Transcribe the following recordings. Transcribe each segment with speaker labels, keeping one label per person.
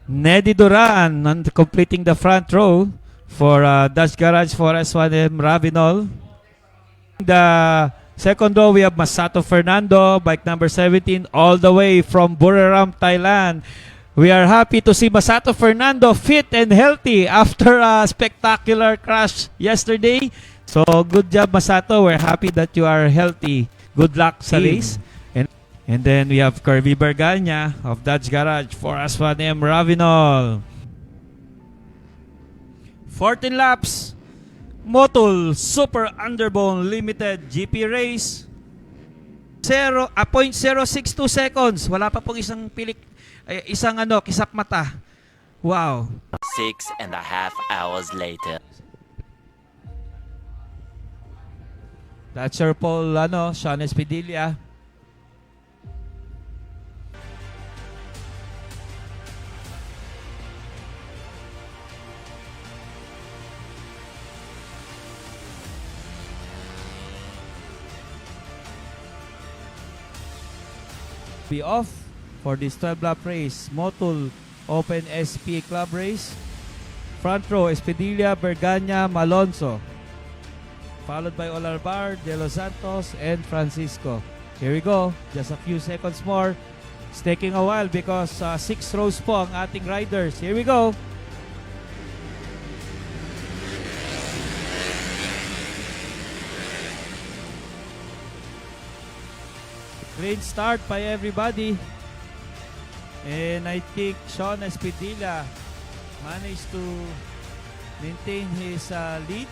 Speaker 1: Neddy Duran completing the front row for Dutch Garage for S1M Ravinol. The second row, we have Masato Fernando, bike number 17, all the way from Buriram, Thailand. We are happy to see Masato Fernando fit and healthy after a spectacular crash yesterday. So, good job, Masato. We're happy that you are healthy. Good luck sa race. And then we have Kirby Berganya of Dutch Garage for S1M Ravinol. 14 laps. Motul Super Underbone Limited GP Race. 0.062 seconds. Wala pa pong isang kisap mata. Wow.
Speaker 2: 6.5 hours later.
Speaker 1: That's your pole, Sean Espidilla. Be off for this 12-lap race. Motul Open SP Club Race. Front row, Espidilla, Berganya, Malonzo. Followed by Olarbar, De Los Santos, and Francisco. Here we go. Just a few seconds more. It's taking a while because 6 rows po ang ating riders. Here we go. Great start by everybody. And I think Sean Espidilla managed to maintain his lead.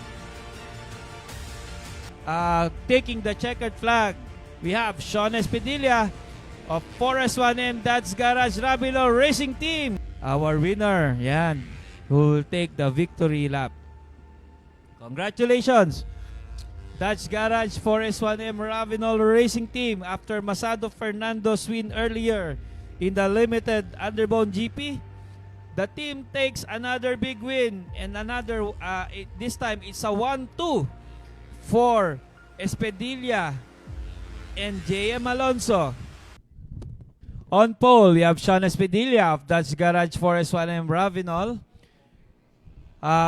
Speaker 1: Taking the checkered flag, we have Sean Espidilla of 4S1M Dutch Garage Ravinol Racing Team. Our winner, yan, who will take the victory lap. Congratulations! Dutch Garage 4S1M Ravinol Racing Team after Masato Fernando's win earlier in the Limited Underbone GP. The team takes another big win and another, this time it's a 1-2 for Espedilla and JM Alonso. On pole, we have Sean Espedilla of Dutch Garage 4S1M Ravinol.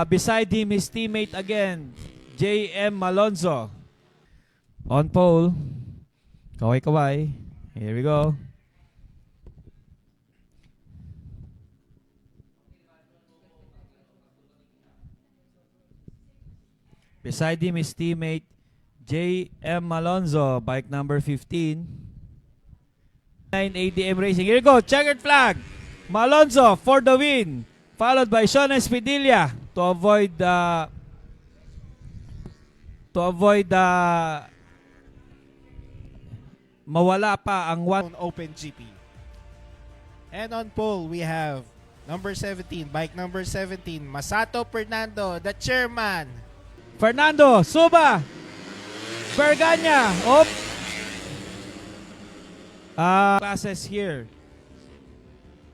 Speaker 1: Beside him, his teammate again, JM Alonso. On pole, kaway-kaway. Here we go. Beside him, his teammate, J.M. Alonzo, bike number 15. 9 ADM Racing. Here we go, checkered flag. Malonzo for the win. Followed by Sean Espidilla to avoid mawala pa ang
Speaker 3: Open GP. And on pole, we have number 17, bike number 17, Masato Fernando, the chairman.
Speaker 1: Fernando, Suba, Berganya, classes here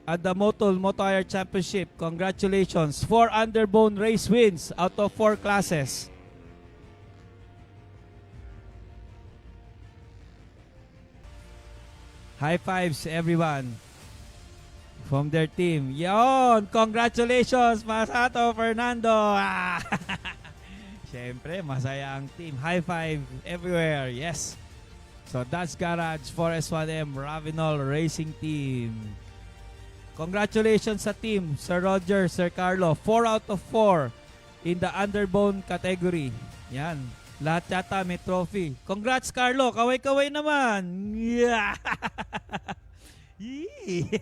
Speaker 1: at the Motul Moto Hire Championship. Congratulations, 4 underbone race wins out of 4 classes. High fives everyone from their team. Yon, congratulations Masato Fernando. Siyempre, masaya ang team. High five everywhere. Yes. So, Dutch Garage 4S1M Ravinol Racing Team. Congratulations sa team, Sir Roger, Sir Carlo. 4 out of 4 in the underbone category. Yan. Lahat yata may trophy. Congrats, Carlo. Kaway-kaway naman. Yeah. Yeah.